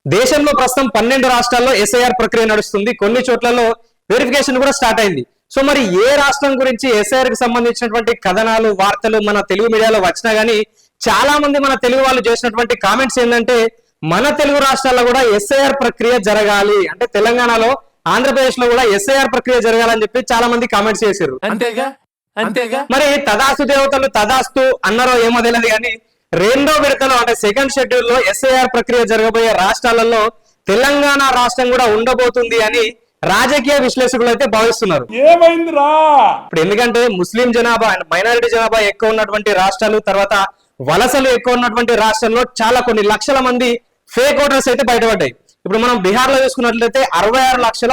దేశంలో ప్రస్తుతం 12 రాష్ట్రాల్లో ఎస్ఐఆర్ ప్రక్రియ నడుస్తుంది. కొన్ని చోట్లలో వెరిఫికేషన్ కూడా స్టార్ట్ అయింది. సో మరి ఏ రాష్ట్రం గురించి ఎస్ఐఆర్ కి సంబంధించినటువంటి కథనాలు వార్తలు మన తెలుగు మీడియాలో వచ్చినా గానీ చాలా మంది మన తెలుగు వాళ్ళు చేసినటువంటి కామెంట్స్ ఏంటంటే మన తెలుగు రాష్ట్రాల్లో కూడా ఎస్ఐఆర్ ప్రక్రియ జరగాలి, అంటే తెలంగాణలో ఆంధ్రప్రదేశ్ లో కూడా ఎస్ఐఆర్ ప్రక్రియ జరగాలని చెప్పి చాలా మంది కామెంట్స్ చేశారు. అంతేగా మరి తదాస్తు దేవతలు తదాస్తు అన్నారో ఏమో తెలియదు కానీ రెండో విడతలో అంటే సెకండ్ షెడ్యూల్ లో ఎస్ఐఆర్ ప్రక్రియ జరగబోయే రాష్ట్రాలలో తెలంగాణ రాష్ట్రం కూడా ఉండబోతుంది అని రాజకీయ విశ్లేషకులు అయితే భావిస్తున్నారు. ఏమైందిరా ఇప్పుడు ఎందుకంటే ముస్లిం జనాభా అండ్ మైనారిటీ జనాభా ఎక్కువ ఉన్నటువంటి రాష్ట్రాలు, తర్వాత వలసలు ఎక్కువ ఉన్నటువంటి రాష్ట్రాల్లో చాలా కొన్ని లక్షల మంది ఫేక్ ఓటర్స్ అయితే బయటపడ్డాయి. ఇప్పుడు మనం బీహార్ లో చూసుకున్నట్లయితే 66 లక్షల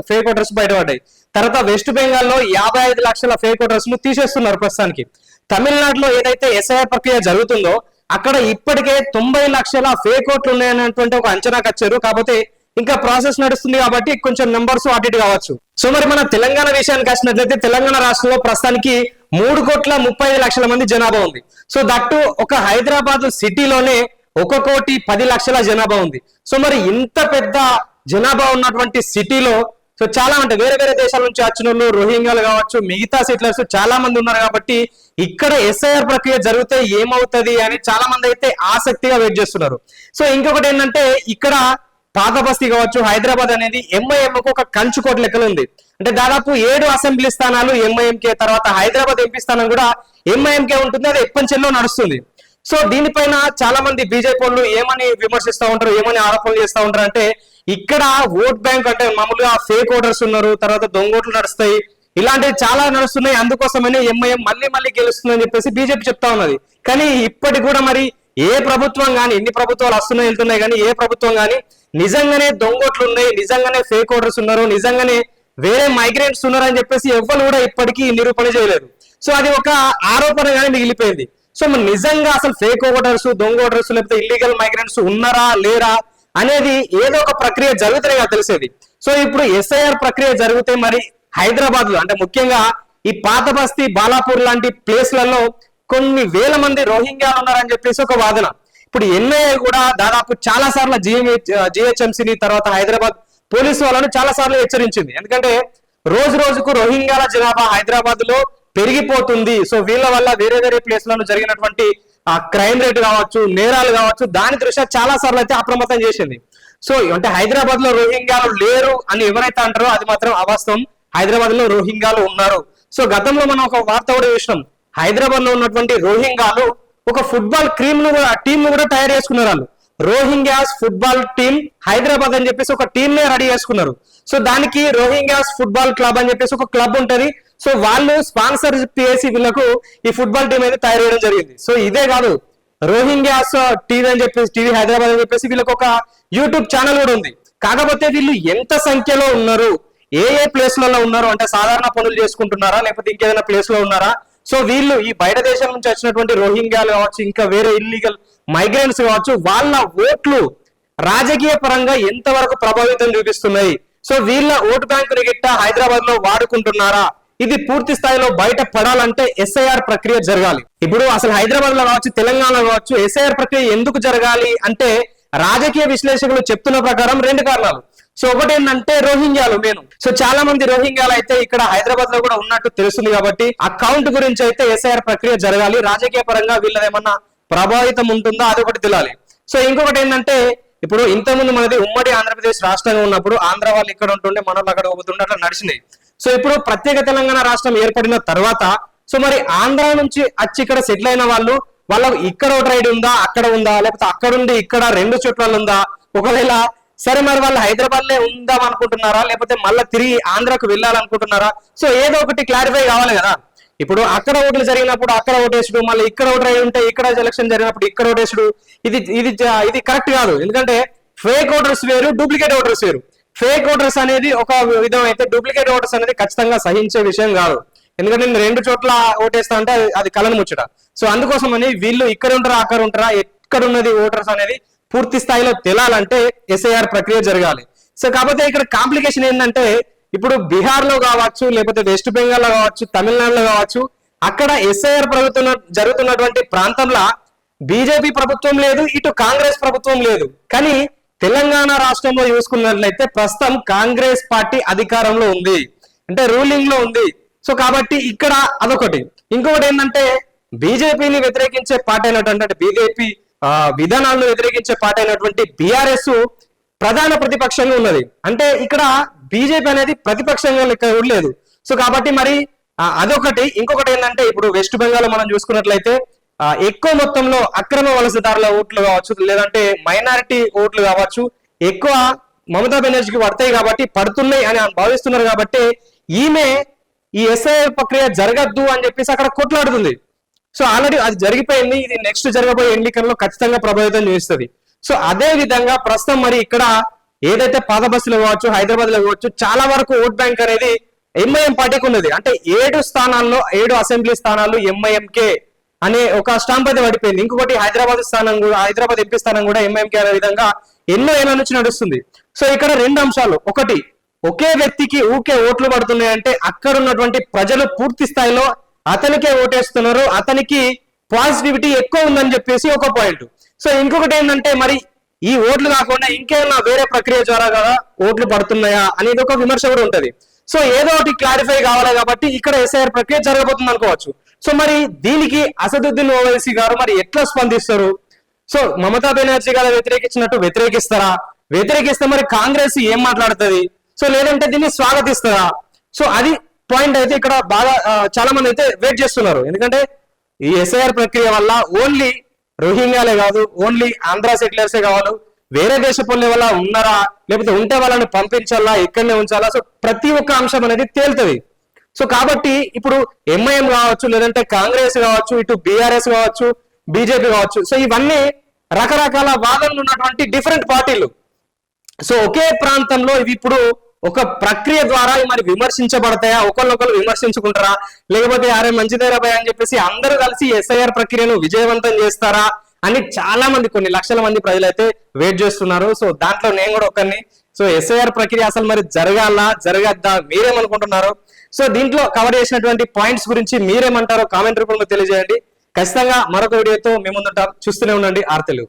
ఫేక్ ఓటర్స్ బయటపడ్డాయి. తర్వాత వెస్ట్ బెంగాల్ లో 55 లక్షల ఫేక్ ఓటర్స్ ను తీసేస్తున్నారు ప్రస్తుతానికి. తమిళనాడులో ఏదైతే ఎస్ఐఆర్ ప్రక్రియ జరుగుతుందో అక్కడ ఇప్పటికే 90 లక్షల ఫేక్ ఓట్లు ఉన్నాయనేటువంటి ఒక అంచనాకు వచ్చారు. కాకపోతే ఇంకా ప్రాసెస్ నడుస్తుంది కాబట్టి కొంచెం నెంబర్స్ అటు ఇటు కావచ్చు. సో మరి మన తెలంగాణ విషయానికి వచ్చినట్లయితే తెలంగాణ రాష్ట్రంలో ప్రస్తుతానికి 3,35,00,000 మంది జనాభా ఉంది. సో దట్టు ఒక హైదరాబాద్ సిటీలోనే 1,10,00,000 జనాభా ఉంది. సో మరి ఇంత పెద్ద జనాభా ఉన్నటువంటి సిటీలో సో చాలా అంటే వేరే వేరే దేశాల నుంచి వచ్చిన వాళ్ళు, రోహింగ్యాలు కావచ్చు, మిగతా సెటిలర్స్ చాలా మంది ఉన్నారు కాబట్టి ఇక్కడ ఎస్ఐఆర్ ప్రక్రియ జరిగితే ఏమవుతుంది అని చాలా మంది అయితే ఆసక్తిగా వెయిట్ చేస్తున్నారు. సో ఇంకొకటి ఏంటంటే ఇక్కడ పాత బస్తీ కావచ్చు, హైదరాబాద్ అనేది ఎంఐఎంకు ఒక కంచుకోట లెక్కలు ఉంది. అంటే దాదాపు 7 అసెంబ్లీ స్థానాలు ఎంఐఎంకే, తర్వాత హైదరాబాద్ ఎంపీ స్థానం కూడా ఎంఐఎంకే ఉంటుంది. అది ఎప్పటిలో నడుస్తుంది. సో దీనిపైన చాలా మంది బీజేపీ వాళ్ళు ఏమని విమర్శిస్తూ ఉంటారు, ఏమని ఆరోపణలు చేస్తూ ఉంటారు అంటే ఇక్కడ ఓట్ బ్యాంక్ అంటే మామూలుగా ఫేక్ ఓటర్స్ ఉన్నారు, తర్వాత దొంగోట్లు నడుస్తాయి, ఇలాంటివి చాలా నడుస్తున్నాయి, అందుకోసమనే ఎంఐఎం మళ్ళీ మళ్ళీ గెలుస్తుందని చెప్పేసి బీజేపీ చెప్తా ఉన్నది. కానీ ఇప్పటికి కూడా మరి ఏ ప్రభుత్వం కానీ, ఎన్ని ప్రభుత్వాలు వస్తున్నాయి వెళ్తున్నాయి కానీ ఏ ప్రభుత్వం కానీ నిజంగానే దొంగోట్లు ఉన్నాయి, నిజంగానే ఫేక్ ఓటర్స్ ఉన్నారు, నిజంగానే వేరే మైగ్రెంట్స్ ఉన్నారు అని చెప్పేసి ఎవ్వరు కూడా ఇప్పటికీ నిరూపణ చేయలేదు. సో అది ఒక ఆరోపణగానే మిగిలిపోయింది. సో నిజంగా అసలు ఫేక్ ఓటర్స్, దొంగ ఓటర్స్ లేకపోతే ఇల్లీగల్ మైగ్రెంట్స్ ఉన్నారా లేరా అనేది ఏదో ఒక ప్రక్రియ జరుగుతూనే కదా తెలిసేది. సో ఇప్పుడు ఎస్ఐఆర్ ప్రక్రియ జరిగితే మరి హైదరాబాద్ లో అంటే ముఖ్యంగా ఈ పాత బస్తీ, బాలాపూర్ లాంటి ప్లేస్లలో కొన్ని వేల మంది రోహింగ్యాలు ఉన్నారని చెప్పేసి ఒక వాదన. ఇప్పుడు ఎన్ఐఏ కూడా దాదాపు చాలా సార్లు జిహెచ్ఎంసీని తర్వాత హైదరాబాద్ పోలీసు వాళ్ళను చాలా సార్లు హెచ్చరించింది. ఎందుకంటే రోజు రోజుకు రోహింగ్యాల జనాభా హైదరాబాద్ లో పెరిగిపోతుంది. సో వీళ్ళ వల్ల వేరే వేరే ప్లేస్లలో జరిగినటువంటి క్రైమ్ రేట్ కావచ్చు, నేరాలు కావచ్చు, దాని దృష్ట్యా చాలా సార్లు అయితే అప్రమత్తం చేసింది. సో అంటే హైదరాబాద్ లో రోహింగ్యాలు లేరు అని ఎవరైతే అంటారో అది మాత్రం అవాస్తవం. హైదరాబాద్ లో రోహింగ్యాలు ఉన్నారు. సో గతంలో మనం ఒక వార్త కూడా చూసినాం, హైదరాబాద్ లో ఉన్నటువంటి రోహింగ్యాలు ఒక ఫుట్బాల్ టీమ్ ను కూడా తయారు చేసుకున్నారు. వాళ్ళు రోహింగ్యాస్ ఫుట్బాల్ టీమ్ హైదరాబాద్ అని చెప్పేసి ఒక టీమ్ నే రెడీ చేసుకున్నారు. సో దానికి రోహింగ్యాస్ ఫుట్బాల్ క్లబ్ అని చెప్పేసి ఒక క్లబ్ ఉంటది. సో వాళ్ళు స్పాన్సర్ చేసి వీళ్ళకు ఈ ఫుట్బాల్ టీం అయితే తయారు చేయడం జరిగింది. సో ఇదే కాదు, రోహింగ్యాస్ టీవీ అని చెప్పేసి, టీవీ హైదరాబాద్ అని చెప్పేసి వీళ్ళకి ఒక యూట్యూబ్ ఛానల్ కూడా ఉంది. కాకపోతే వీళ్ళు ఎంత సంఖ్యలో ఉన్నారు, ఏ ఏ ప్లేస్లలో ఉన్నారు అంటే సాధారణ పనులు చేసుకుంటున్నారా లేకపోతే ఇంకేదైనా ప్లేస్ లో ఉన్నారా? సో వీళ్ళు ఈ బయట దేశాల నుంచి వచ్చినటువంటి రోహింగ్యాలు కావచ్చు, ఇంకా వేరే ఇల్లీగల్ మైగ్రెంట్స్ కావచ్చు, వాళ్ళ ఓట్లు రాజకీయ పరంగా ఎంతవరకు ప్రభావితం చూపిస్తున్నాయి? సో వీళ్ళ ఓటు బ్యాంకు గిట్ట హైదరాబాద్ లో వాడుకుంటున్నారా? ఇది పూర్తి స్థాయిలో బయట పడాలంటే ఎస్ఐఆర్ ప్రక్రియ జరగాలి. ఇప్పుడు అసలు హైదరాబాద్ లో కావచ్చు, తెలంగాణలో కావచ్చు ఎస్ఐఆర్ ప్రక్రియ ఎందుకు జరగాలి అంటే రాజకీయ విశ్లేషకులు చెప్తున్న ప్రకారం 2 కారణాలు. సో ఒకటి ఏంటంటే రోహింగ్యాలు మెయిన్. సో చాలా మంది రోహింగ్యాలు అయితే ఇక్కడ హైదరాబాద్ లో కూడా ఉన్నట్టు తెలుస్తుంది కాబట్టి అకౌంట్ గురించి అయితే ఎస్ఐఆర్ ప్రక్రియ జరగాలి. రాజకీయ పరంగా వీళ్ళది ఏమన్నా ప్రభావితం ఉంటుందా అదొకటి తెలియాలి. సో ఇంకొకటి ఏంటంటే ఇప్పుడు ఇంతకుముందు మనది ఉమ్మడి ఆంధ్రప్రదేశ్ రాష్ట్రంగా ఉన్నప్పుడు ఆంధ్ర వాళ్ళు ఇక్కడ ఉంటుండే, మన వాళ్ళు అక్కడ పోతుండే, అట్లా నడిచినాయి. సో ఇప్పుడు ప్రత్యేక తెలంగాణ రాష్ట్రం ఏర్పడిన తర్వాత సో మరి ఆంధ్ర నుంచి వచ్చి ఇక్కడ సెటిల్ అయిన వాళ్ళు వాళ్ళకు ఇక్కడ ఓటర్ ఐడి ఉందా, అక్కడ ఉందా, లేకపోతే అక్కడుండి ఇక్కడ 2 చోట్ల ఉందా? ఒకవేళ సరే మరి వాళ్ళు హైదరాబాద్ లో ఉందాం అనుకుంటున్నారా లేకపోతే మళ్ళీ తిరిగి ఆంధ్రాకు వెళ్ళాలనుకుంటున్నారా? సో ఏదో ఒకటి క్లారిఫై కావాలి కదా. ఇప్పుడు అక్కడ ఓట్లు జరిగినప్పుడు అక్కడ ఓటేసుడు, మళ్ళీ ఇక్కడ ఓటర్ ఐడి ఉంటే ఇక్కడ ఎలక్షన్ జరిగినప్పుడు ఇక్కడ ఓటేసుడు, ఇది కరెక్ట్ కాదు. ఎందుకంటే ఫేక్ ఓటర్స్ వేరు, డూప్లికేట్ ఓటర్స్ వేరు. ఫేక్ ఓటర్స్ అనేది ఒక విధం అయితే డూప్లికేట్ ఓటర్స్ అనేది ఖచ్చితంగా సహించే విషయం కాదు. ఎందుకంటే నేను 2 చోట్ల ఓటేస్తా అంటే అది కలను ముచ్చట. సో అందుకోసమని వీళ్ళు ఇక్కడ ఉంటారా అక్కడ ఉంటారా, ఎక్కడ ఉన్నది ఓటర్స్ అనేది పూర్తి స్థాయిలో తెలాలంటే ఎస్ఐఆర్ ప్రక్రియ జరగాలి. సో కాకపోతే ఇక్కడ కాంప్లికేషన్ ఏంటంటే ఇప్పుడు బీహార్ లో కావచ్చు, లేకపోతే వెస్ట్ బెంగాల్ లో కావచ్చు, తమిళనాడులో కావచ్చు, అక్కడ ఎస్ఐఆర్ ప్రభుత్వం జరుగుతున్నటువంటి ప్రాంతంలో బీజేపీ ప్రభుత్వం లేదు, ఇటు కాంగ్రెస్ ప్రభుత్వం లేదు. కానీ తెలంగాణ రాష్ట్రంలో చూసుకున్నట్లయితే ప్రస్తుతం కాంగ్రెస్ పార్టీ అధికారంలో ఉంది, అంటే రూలింగ్ లో ఉంది. సో కాబట్టి ఇక్కడ అదొకటి. ఇంకొకటి ఏంటంటే బీజేపీని వ్యతిరేకించే పార్టీ అయినటువంటి, అంటే బీజేపీ విధానాలను వ్యతిరేకించే పార్టీ అయినటువంటి బీఆర్ఎస్ ప్రధాన ప్రతిపక్షంగా ఉన్నది. అంటే ఇక్కడ బీజేపీ అనేది ప్రతిపక్షంగా లెక్క లేదు. సో కాబట్టి మరి అదొకటి. ఇంకొకటి ఏంటంటే ఇప్పుడు వెస్ట్ బెంగాల్ మనం చూసుకున్నట్లయితే ఎక్కువ మొత్తంలో అక్రమ వలసదారుల ఓట్లు కావచ్చు, లేదంటే మైనారిటీ ఓట్లు కావచ్చు, ఎక్కువ మమతా బెనర్జీకి పడతాయి కాబట్టి, పడుతున్నాయి అని భావిస్తున్నారు కాబట్టి ఈమె ఈ ఎస్ఐఆర్ ప్రక్రియ జరగద్దు అని చెప్పేసి అక్కడ కొట్లాడుతుంది. సో ఆల్రెడీ అది జరిగిపోయింది. ఇది నెక్స్ట్ జరగబోయే ఎన్నికల్లో ఖచ్చితంగా ప్రభావితం చేస్తుంది. సో అదే విధంగా ప్రస్తుతం మరి ఇక్కడ ఏదైతే పాత బస్సులు కావచ్చు, హైదరాబాద్ లో కావచ్చు, చాలా వరకు ఓట్ బ్యాంక్ అనేది ఎంఐఎం పార్టీకి ఉన్నది. అంటే 7 స్థానాల్లో 7 అసెంబ్లీ స్థానాలు ఎంఐఎంకే అనే ఒక స్టాంప్ అయితే పడిపోయింది. ఇంకొకటి హైదరాబాద్ స్థానం కూడా, హైదరాబాద్ ఎంపీ స్థానం కూడా ఎంఐఎంకే అనే విధంగా ఎన్నో ఏళ్ళ నుంచి నడుస్తుంది. సో ఇక్కడ 2 అంశాలు. ఒకటి, ఒకే వ్యక్తికి ఊకే ఓట్లు పడుతున్నాయంటే అక్కడ ఉన్నటువంటి ప్రజలు పూర్తి స్థాయిలో అతనికే ఓటేస్తున్నారు, అతనికి పాజిటివిటీ ఎక్కువ ఉందని చెప్పేసి ఒక పాయింట్. సో ఇంకొకటి ఏంటంటే మరి ఈ ఓట్లు కాకుండా ఇంకేమైనా వేరే ప్రక్రియ ద్వారా కదా ఓట్లు పడుతున్నాయా అనేది ఒక విమర్శ కూడా ఉంటది. సో ఏదో ఒకటి క్లారిఫై కావాలి కాబట్టి ఇక్కడ ఎస్ఐఆర్ ప్రక్రియ జరగబోతుంది అనుకోవచ్చు. సో మరి దీనికి అసదుద్దీన్ ఓవైసీ గారు మరి ఎట్లా స్పందిస్తారు? సో మమతా బెనర్జీ గారు వ్యతిరేకించినట్టు వ్యతిరేకిస్తారా? వ్యతిరేకిస్తే మరి కాంగ్రెస్ ఏం మాట్లాడుతుంది? సో లేదంటే దీన్ని స్వాగతిస్తారా? సో అది పాయింట్ అయితే ఇక్కడ బాగా చాలా మంది అయితే వెయిట్ చేస్తున్నారు. ఎందుకంటే ఈ ఎస్ఐఆర్ ప్రక్రియ వల్ల ఓన్లీ రోహింగ్యాలే కాదు, ఓన్లీ ఆంధ్ర సెటిలర్సే కావాలి, వేరే దేశ పనుల వల్ల ఉన్నారా, లేకపోతే ఉంటే వాళ్ళని పంపించాలా, ఇక్కడనే ఉంచాలా? సో ప్రతి ఒక్క అంశం అనేది తేలుతుంది. సో కాబట్టి ఇప్పుడు ఎంఐఎం కావచ్చు, లేదంటే కాంగ్రెస్ కావచ్చు, ఇటు బీఆర్ఎస్ కావచ్చు, బీజేపీ కావచ్చు, సో ఇవన్నీ రకరకాల వాదనలు ఉన్నటువంటి డిఫరెంట్ పార్టీలు. సో ఒకే ప్రాంతంలో ఇవి ఇప్పుడు ఒక ప్రక్రియ ద్వారా మరి విమర్శించబడతాయా, ఒకళ్ళొకరు విమర్శించుకుంటారా, లేకపోతే అరే మంచిదేరా భయ అని చెప్పేసి అందరూ కలిసి ఎస్ఐఆర్ ప్రక్రియను విజయవంతం చేస్తారా అని చాలా మంది, కొన్ని లక్షల మంది ప్రజలైతే వెయిట్ చేస్తున్నారు. సో దాంట్లో నేను కూడా ఒకరిని. సో ఎస్ఐఆర్ ప్రక్రియ అసలు మరి జరగాలా జరగద్దా మీరేమనుకుంటున్నారు? సో దీంట్లో కవర్ చేసినటువంటి పాయింట్స్ గురించి మీరేమంటారో కామెంట్ రూపంలో తెలియజేయండి. ఖచ్చితంగా మరొక వీడియోతో మీ ముందుంటాం. చూస్తూనే ఉండండి ఆర్ తెలుగు.